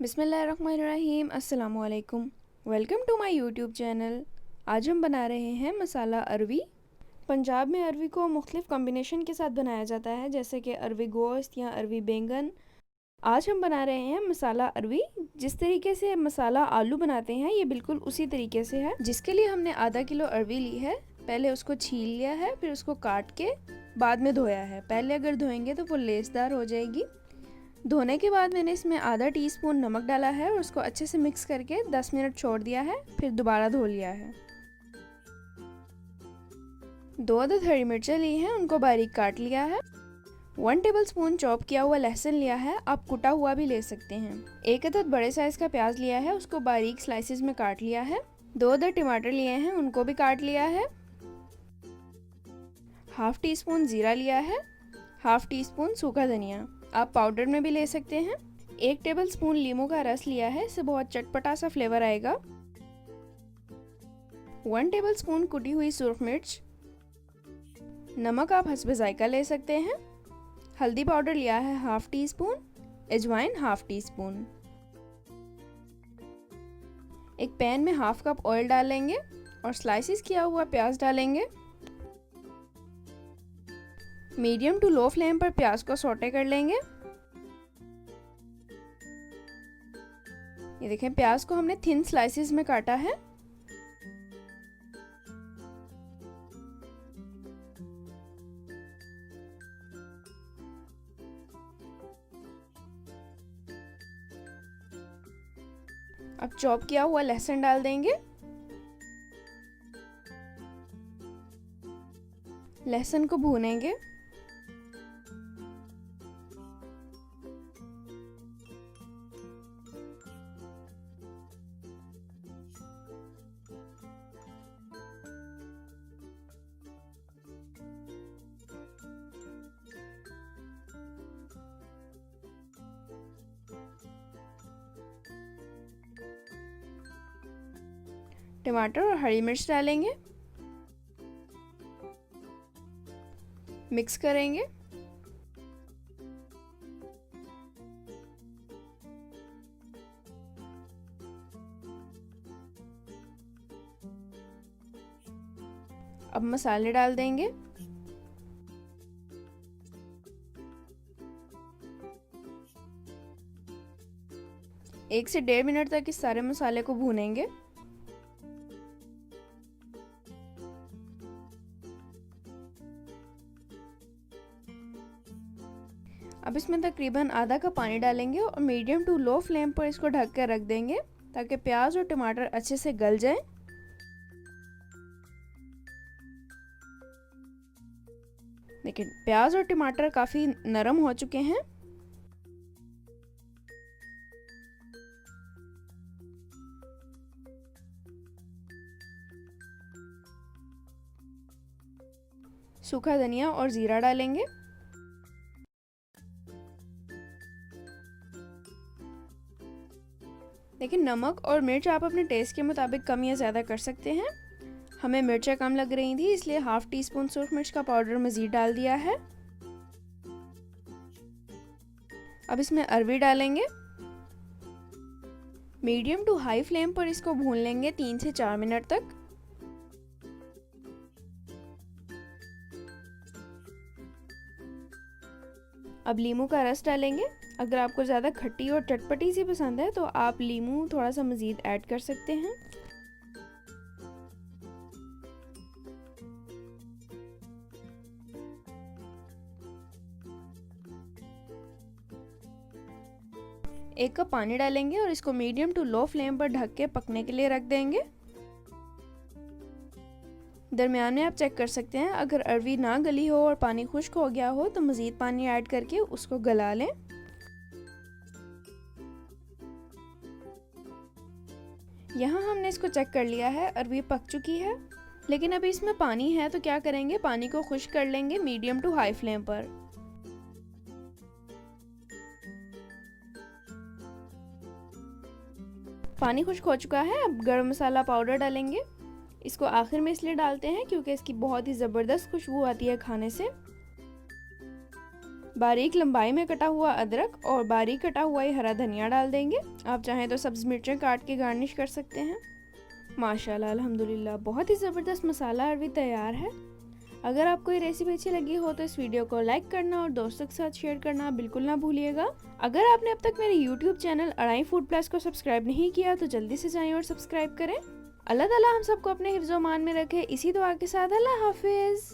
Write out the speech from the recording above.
बिस्मिल्लाहिर्रहमानिर्रहीम। अस्सलाम वालेकुम। Welcome to my YouTube channel. आज हम बना रहे हैं मसाला अरवी। पंजाब में अरवी को मुख्तलिफ़ कॉम्बिनेशन के साथ बनाया जाता है, जैसे कि अरवी गोश्त या अरवी बैंगन। आज हम बना रहे हैं मसाला अरवी। जिस तरीके से मसाला आलू बनाते हैं ये बिल्कुल उसी तरीके से है, जिसके लिए हमने आधा किलो अरवी ली है। पहले उसको छील लिया है, फिर उसको काट के बाद में धोया है। पहले अगर धोएंगे तो वो लेसदार हो जाएगी। धोने के बाद मैंने इसमें आधा टीस्पून नमक डाला है और उसको अच्छे से मिक्स करके 10 मिनट छोड़ दिया है, फिर दोबारा धो लिया है। 2 अदद हरी मिर्चें ली हैं, उनको बारीक काट लिया है। 1 टेबलस्पून चॉप किया हुआ लहसुन लिया है, आप कुटा हुआ भी ले सकते हैं। 1 अदद बड़े साइज का प्याज लिया है, उसको बारीक स्लाइसेस में काट लिया है। 2 अदद टमाटर लिए हैं, उनको भी काट लिया है। हाफ टी स्पून जीरा लिया है। हाफ टी स्पून सूखा धनिया, आप पाउडर में भी ले सकते हैं। 1 टेबलस्पून लीमू का रस लिया है, इससे बहुत चटपटा सा फ्लेवर आएगा। 1 टेबलस्पून कुटी हुई सुरख मिर्च। नमक आप हस्बे जायका ले सकते हैं। हल्दी पाउडर लिया है हाफ टी स्पून। अजवाइन हाफ टी स्पून। एक पैन में हाफ कप ऑयल डालेंगे और स्लाइसिस किया हुआ प्याज डालेंगे। मीडियम टू लो फ्लेम पर प्याज को सौटे कर लेंगे। ये देखें, प्याज को हमने थिन स्लाइसेस में काटा है। अब चॉप किया हुआ लहसुन डाल देंगे। लहसुन को भूनेंगे। टमाटर और हरी मिर्च डालेंगे, मिक्स करेंगे। अब मसाले डाल देंगे। एक से 1.5 मिनट तक इस सारे मसाले को भूनेंगे। अब इसमें तकरीबन आधा कप पानी डालेंगे और मीडियम टू लो फ्लेम पर इसको ढक कर रख देंगे ताकि प्याज और टमाटर अच्छे से गल जाएं। देखिए, प्याज और टमाटर काफ़ी नरम हो चुके हैं। सूखा धनिया और जीरा डालेंगे। लेकिन नमक और मिर्च आप अपने टेस्ट के मुताबिक कम या ज़्यादा कर सकते हैं। हमें मिर्चें कम लग रही थी, इसलिए हाफ टी स्पून सुरख मिर्च का पाउडर मज़ीद डाल दिया है। अब इसमें अरवी डालेंगे। मीडियम टू हाई फ्लेम पर इसको भून लेंगे 3 से 4 मिनट तक। अब लीमू का रस डालेंगे। अगर आपको ज़्यादा खट्टी और चटपटी सी पसंद है तो आप लीमू थोड़ा सा मज़ीद ऐड कर सकते हैं। एक कप पानी डालेंगे और इसको मीडियम टू लो फ्लेम पर ढक के पकने के लिए रख देंगे। दरमियान में आप चेक कर सकते हैं, अगर अरवी ना गली हो और पानी खुश्क हो गया हो तो मज़ीद पानी ऐड करके उसको गला लें। यहाँ हमने इसको चेक कर लिया है, अरवी पक चुकी है। लेकिन अभी इसमें पानी है तो क्या करेंगे, पानी को खुश्क कर लेंगे मीडियम टू हाई फ्लेम पर। पानी खुश्क हो चुका है। अब गरम मसाला पाउडर डालेंगे। इसको आखिर में इसलिए डालते हैं क्योंकि इसकी बहुत ही ज़बरदस्त खुशबू आती है खाने से। बारीक लंबाई में कटा हुआ अदरक और बारीक कटा हुआ ये हरा धनिया डाल देंगे। आप चाहें तो सब्ज़ मिर्चें काट के गार्निश कर सकते हैं। माशाल्लाह अल्हम्दुलिल्लाह बहुत ही ज़बरदस्त मसाला अरवी तैयार है। अगर आपको ये रेसिपी अच्छी लगी हो तो इस वीडियो को लाइक करना और दोस्तों के साथ शेयर करना बिल्कुल ना भूलिएगा। अगर आपने अब तक मेरे यूट्यूब चैनल अढ़ाई फूड प्लस को सब्सक्राइब नहीं किया तो जल्दी से जाएं और सब्सक्राइब करें। अल्लाह ताला हम सबको अपने हिफ्ज़-ओ-मान में रखे। इसी दुआ के साथ अल्लाह हाफिज़।